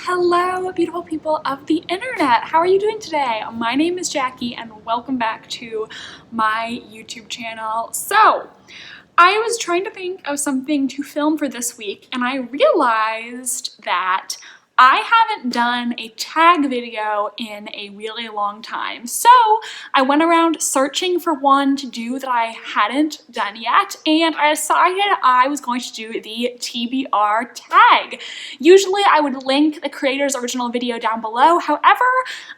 Hello, beautiful people of the internet. How are you doing today? My name is Jackie and welcome back to my YouTube channel. So, I was trying to think of something to film for this week and I realized that I haven't done a tag video in a really long time. So I went around searching for one to do that I hadn't done yet, and I decided I was going to do the TBR tag. Usually I would link the creator's original video down below. However,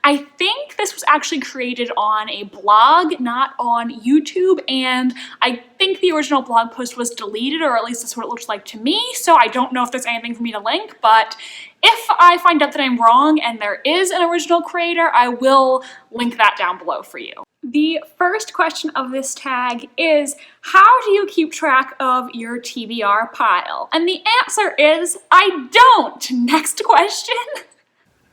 I think this was actually created on a blog, not on YouTube, and I think the original blog post was deleted, or at least that's what it looks like to me, so I don't know if there's anything for me to link, but if I find out that I'm wrong and there is an original creator, I will link that down below for you. The first question of this tag is, how do you keep track of your TBR pile? And the answer is, I don't. Next question.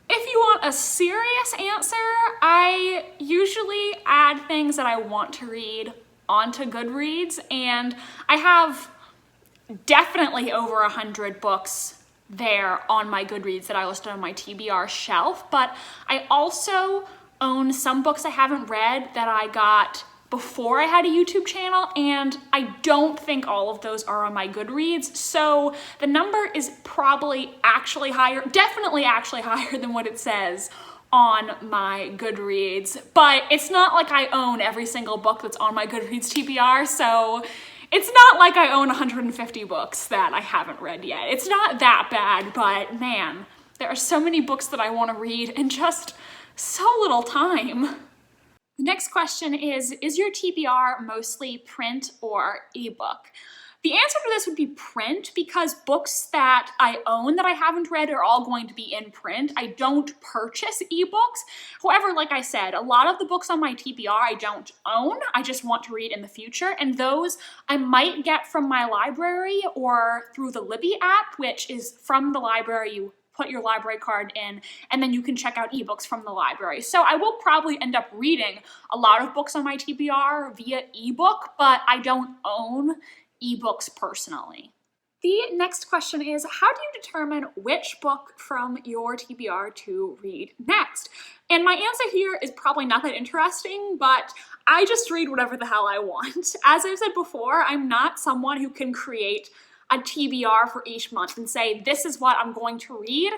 If you want a serious answer, I usually add things that I want to read onto Goodreads, and I have definitely over 100 books there on my Goodreads that I listed on my TBR shelf, but I also own some books I haven't read that I got before I had a YouTube channel, and I don't think all of those are on my Goodreads, so the number is probably actually higher, definitely actually higher than what it says on my Goodreads, but it's not like I own every single book that's on my Goodreads TBR, so it's not like I own 150 books that I haven't read yet. It's not that bad, but man, there are so many books that I want to read in just so little time. The next question is your TBR mostly print or ebook? The answer to this would be print, because books that I own that I haven't read are all going to be in print. I don't purchase ebooks. However, like I said, a lot of the books on my TBR I don't own. I just want to read in the future, and those I might get from my library or through the Libby app, which is from the library. You put your library card in, and then you can check out ebooks from the library. So I will probably end up reading a lot of books on my TBR via ebook, but I don't own ebooks personally. The next question is, how do you determine which book from your TBR to read next? And my answer here is probably not that interesting, but I just read whatever the hell I want. As I've said before, I'm not someone who can create a TBR for each month and say, this is what I'm going to read.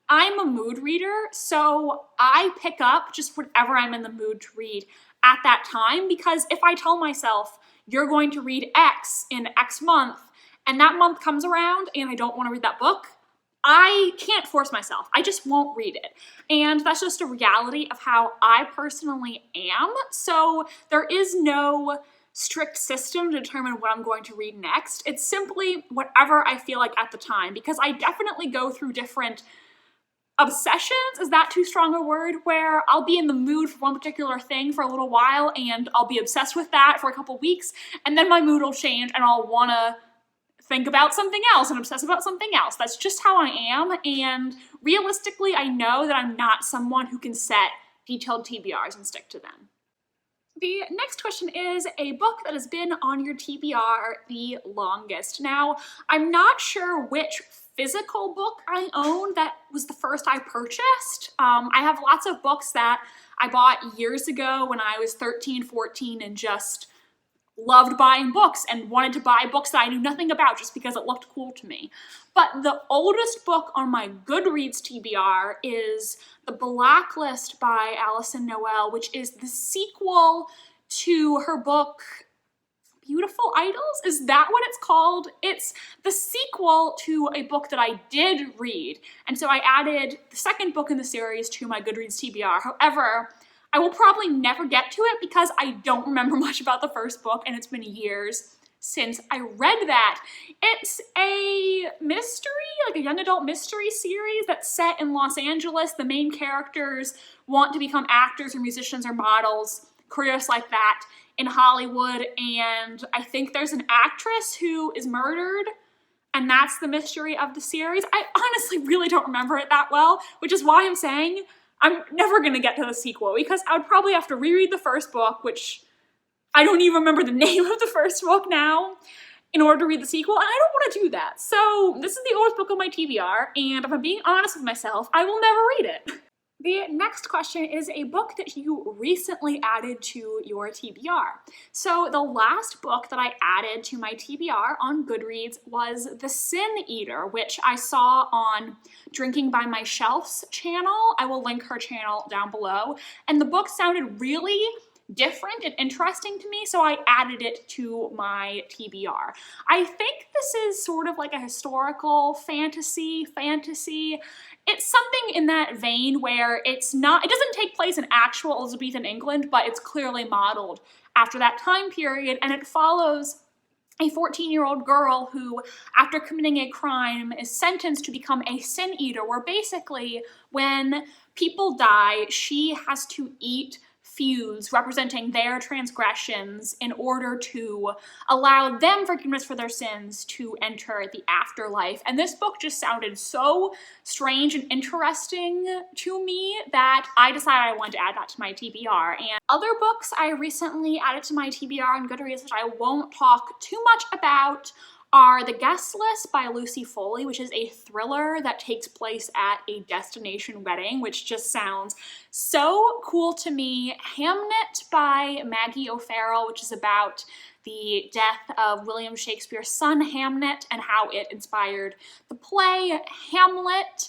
I'm a mood reader, so I pick up just whatever I'm in the mood to read at that time, because if I tell myself, you're going to read X in X month, and that month comes around and I don't want to read that book, I can't force myself. I just won't read it. And that's just a reality of how I personally am. So there is no strict system to determine what I'm going to read next. It's simply whatever I feel like at the time, because I definitely go through different obsessions, is that too strong a word, where I'll be in the mood for one particular thing for a little while and I'll be obsessed with that for a couple weeks, and then my mood will change and I'll want to think about something else and obsess about something else. That's just how I am, and realistically I know that I'm not someone who can set detailed TBRs and stick to them. The next question is a book that has been on your TBR the longest. Now, I'm not sure which physical book I own that was the first I purchased. I have lots of books that I bought years ago when I was 13, 14 and just loved buying books and wanted to buy books that I knew nothing about just because it looked cool to me. But the oldest book on my Goodreads TBR is The Blacklist by Alison Noel, which is the sequel to her book Beautiful Idols? Is that what it's called? It's the sequel to a book that I did read, and so I added the second book in the series to my Goodreads TBR. However, I will probably never get to it because I don't remember much about the first book, and it's been years since I read that. It's a mystery, like a young adult mystery series that's set in Los Angeles. The main characters want to become actors or musicians or models, careers like that, in Hollywood, and I think there's an actress who is murdered, and that's the mystery of the series. I honestly really don't remember it that well, which is why I'm saying I'm never gonna get to the sequel, because I would probably have to reread the first book, which I don't even remember the name of the first book now, in order to read the sequel, and I don't want to do that. So this is the oldest book on my TBR, and if I'm being honest with myself, I will never read it. The next question is a book that you recently added to your TBR. So the last book that I added to my TBR on Goodreads was The Sin Eater, which I saw on Drinking by My Shelf's channel. I will link her channel down below. And the book sounded really different and interesting to me, so I added it to my TBR. I think this is sort of like a historical fantasy. It's something in that vein where it doesn't take place in actual Elizabethan England, but it's clearly modeled after that time period, and it follows a 14-year-old girl who, after committing a crime, is sentenced to become a sin eater, where basically when people die, she has to eat feuds representing their transgressions in order to allow them forgiveness for their sins to enter the afterlife. And this book just sounded so strange and interesting to me that I decided I wanted to add that to my TBR. And other books I recently added to my TBR on Goodreads that I won't talk too much about are The Guest List by Lucy Foley, which is a thriller that takes place at a destination wedding, which just sounds so cool to me. Hamnet by Maggie O'Farrell, which is about the death of William Shakespeare's son Hamnet and how it inspired the play Hamlet.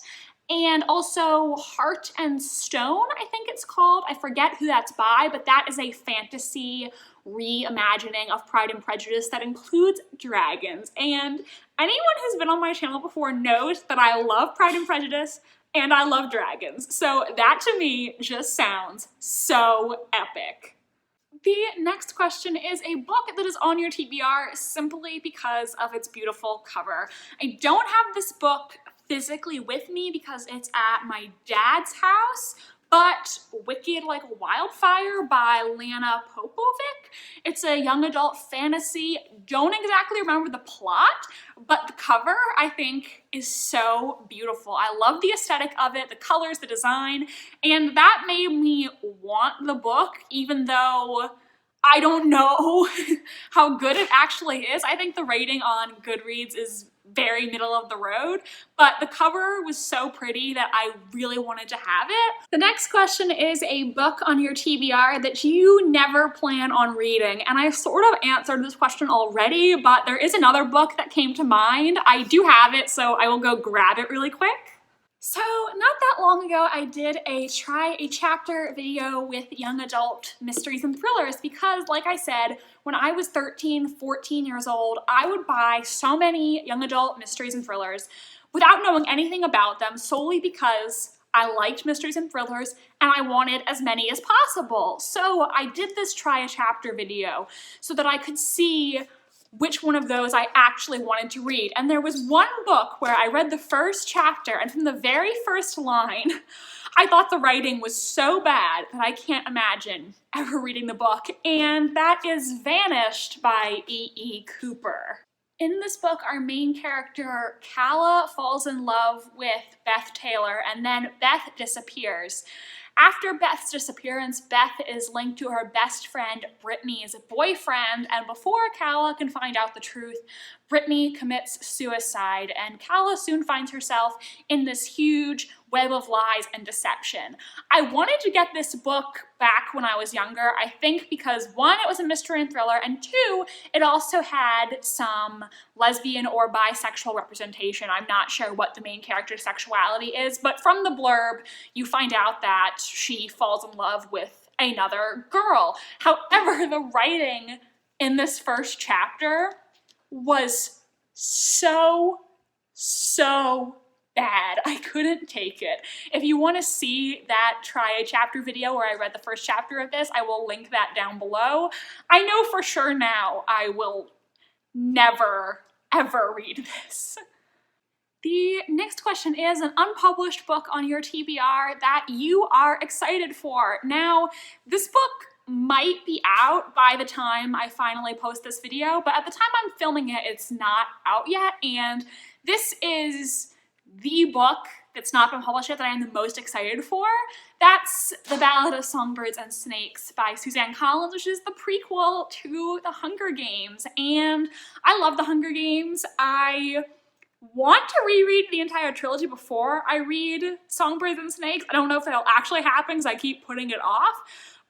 And also Heart and Stone, I think it's called. I forget who that's by, but that is a fantasy reimagining of Pride and Prejudice that includes dragons. And anyone who's been on my channel before knows that I love Pride and Prejudice and I love dragons. So that to me just sounds so epic. The next question is a book that is on your TBR simply because of its beautiful cover. I don't have this book physically with me because it's at my dad's house, but Wicked Like Wildfire by Lana Popovic. It's a young adult fantasy. Don't exactly remember the plot, but the cover I think is so beautiful. I love the aesthetic of it, the colors, the design, and that made me want the book even though I don't know how good it actually is. I think the rating on Goodreads is very middle of the road, but the cover was so pretty that I really wanted to have it. The next question is a book on your TBR that you never plan on reading, and I sort of answered this question already, but there is another book that came to mind. I do have it, so I will go grab it really quick. So not that long ago, I did a try a chapter video with young adult mysteries and thrillers because, like I said, when I was 13, 14 years old, I would buy so many young adult mysteries and thrillers without knowing anything about them solely because I liked mysteries and thrillers and I wanted as many as possible. So I did this try a chapter video so that I could see which one of those I actually wanted to read. And there was one book where I read the first chapter, and from the very first line, I thought the writing was so bad that I can't imagine ever reading the book, and that is Vanished by E.E. Cooper. In this book, our main character, Calla, falls in love with Beth Taylor, and then Beth disappears. After Beth's disappearance, Beth is linked to her best friend, Brittany's boyfriend, and before Calla can find out the truth, Brittany commits suicide, and Calla soon finds herself in this huge web of lies and deception. I wanted to get this book back when I was younger, I think because one, it was a mystery and thriller, and two, it also had some lesbian or bisexual representation. I'm not sure what the main character's sexuality is, but from the blurb, you find out that she falls in love with another girl. However, the writing in this first chapter was so bad. I couldn't take it. If you want to see that try a chapter video where I read the first chapter of this, I will link that down below. I know for sure now I will never, ever read this. The next question is an unpublished book on your TBR that you are excited for. Now, this book might be out by the time I finally post this video, but at the time I'm filming it, it's not out yet, and this is the book that's not been published yet that I am the most excited for. That's The Ballad of Songbirds and Snakes by Suzanne Collins, which is the prequel to The Hunger Games. And I love The Hunger Games. I want to reread the entire trilogy before I read Songbirds and Snakes. I don't know if that'll actually happen because I keep putting it off,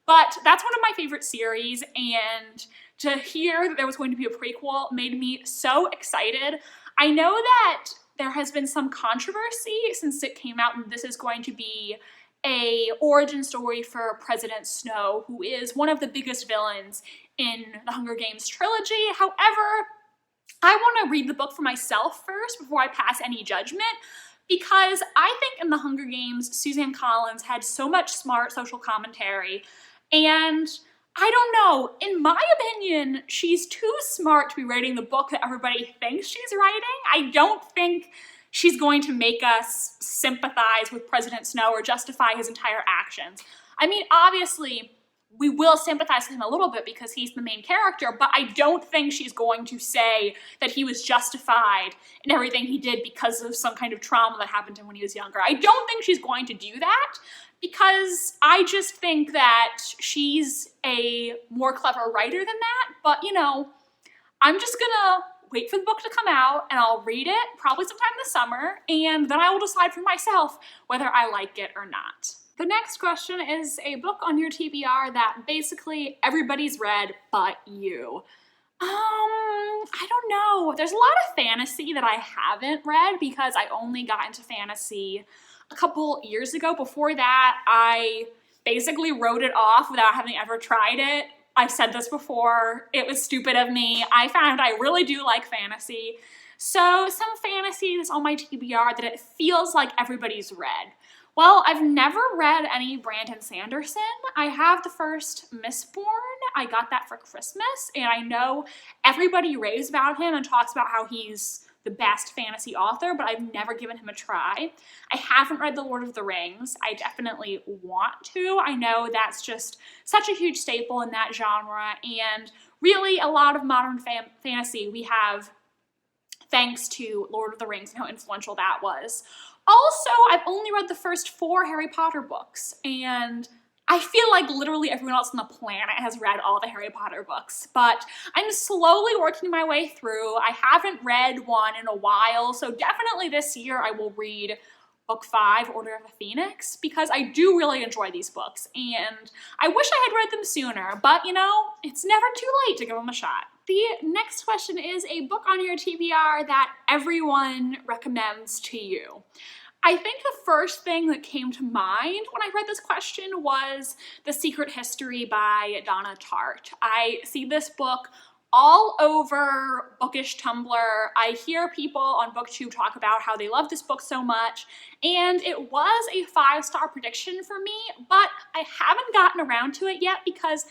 but that's one of my favorite series, and to hear that there was going to be a prequel made me so excited. I know that there has been some controversy since it came out, and this is going to be a origin story for President Snow, who is one of the biggest villains in the Hunger Games trilogy. However, I want to read the book for myself first before I pass any judgment, because I think in the Hunger Games, Suzanne Collins had so much smart social commentary, and I don't know, in my opinion, she's too smart to be writing the book that everybody thinks she's writing. I don't think she's going to make us sympathize with President Snow or justify his entire actions. I mean, obviously, we will sympathize with him a little bit because he's the main character, but I don't think she's going to say that he was justified in everything he did because of some kind of trauma that happened to him when he was younger. I don't think she's going to do that, because I just think that she's a more clever writer than that. But, you know, I'm just gonna wait for the book to come out, and I'll read it probably sometime this summer, and then I will decide for myself whether I like it or not. The next question is a book on your TBR that basically everybody's read but you. I don't know. There's a lot of fantasy that I haven't read because I only got into fantasy a couple years ago. Before that, I basically wrote it off without having ever tried it. I've said this before. It was stupid of me. I found I really do like fantasy. So some fantasy that's on my TBR that it feels like everybody's read. Well, I've never read any Brandon Sanderson. I have the first Mistborn. I got that for Christmas, and I know everybody raves about him and talks about how he's the best fantasy author, but I've never given him a try. I haven't read The Lord of the Rings. I definitely want to. I know that's just such a huge staple in that genre, and really a lot of modern fantasy we have thanks to Lord of the Rings and how influential that was. Also, I've only read the first 4 Harry Potter books, and I feel like literally everyone else on the planet has read all the Harry Potter books, but I'm slowly working my way through. I haven't read one in a while, so definitely this year I will read Book 5, Order of the Phoenix, because I do really enjoy these books, and I wish I had read them sooner, but you know, it's never too late to give them a shot. The next question is a book on your TBR that everyone recommends to you. I think the first thing that came to mind when I read this question was The Secret History by Donna Tartt. I see this book all over bookish Tumblr. I hear people on BookTube talk about how they love this book so much, and it was a 5-star prediction for me, but I haven't gotten around to it yet because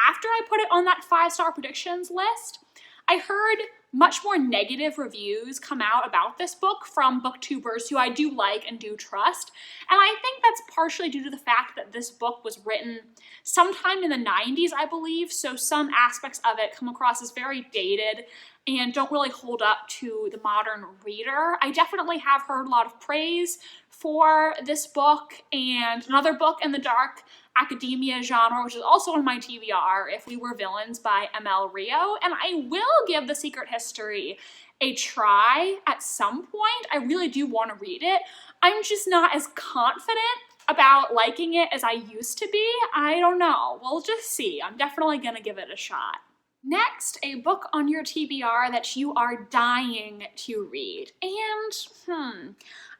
after I put it on that 5-star predictions list, I heard much more negative reviews come out about this book from booktubers who I do like and do trust. And I think that's partially due to the fact that this book was written sometime in the 90s, I believe, so some aspects of it come across as very dated and don't really hold up to the modern reader. I definitely have heard a lot of praise for this book and another book in the dark academia genre, which is also on my TBR, If We Were Villains by ML Rio, and I will give The Secret History a try at some point. I really do want to read it. I'm just not as confident about liking it as I used to be. I don't know. We'll just see. I'm definitely gonna give it a shot. Next, a book on your TBR that you are dying to read. And,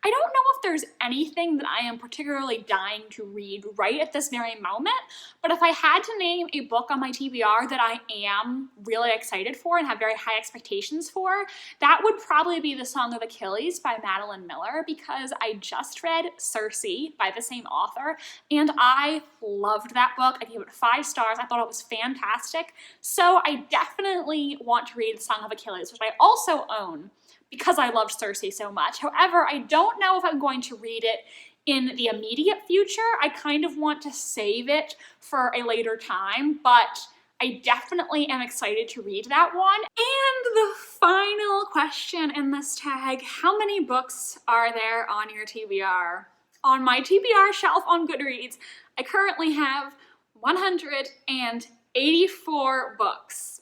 I don't know if there's anything that I am particularly dying to read right at this very moment, but if I had to name a book on my TBR that I am really excited for and have very high expectations for, that would probably be The Song of Achilles by Madeline Miller, because I just read Circe by the same author, and I loved that book. I gave it 5 stars. I thought it was fantastic. So I definitely want to read The Song of Achilles, which I also own, because I loved Circe so much. However, I don't know if I'm going to read it in the immediate future. I kind of want to save it for a later time, but I definitely am excited to read that one. And the final question in this tag, how many books are there on your TBR? On my TBR shelf on Goodreads, I currently have 184 books,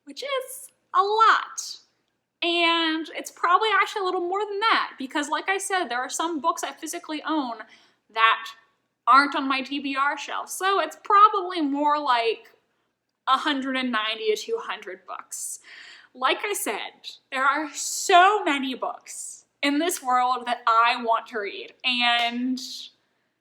which is a lot. And it's probably actually a little more than that because, like I said, there are some books I physically own that aren't on my TBR shelf. So it's probably more like 190 to 200 books. Like I said, there are so many books in this world that I want to read, and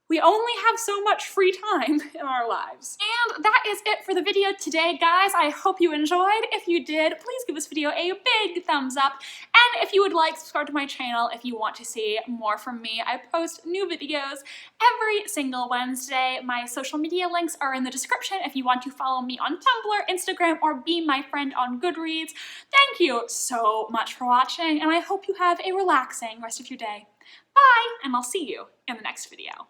we only have so much free time in our lives. And that is it for the video today, guys. I hope you enjoyed. If you did, please give this video a big thumbs up. And if you would like, subscribe to my channel if you want to see more from me. I post new videos every single Wednesday. My social media links are in the description if you want to follow me on Tumblr, Instagram, or be my friend on Goodreads. Thank you so much for watching, and I hope you have a relaxing rest of your day. Bye, and I'll see you in the next video.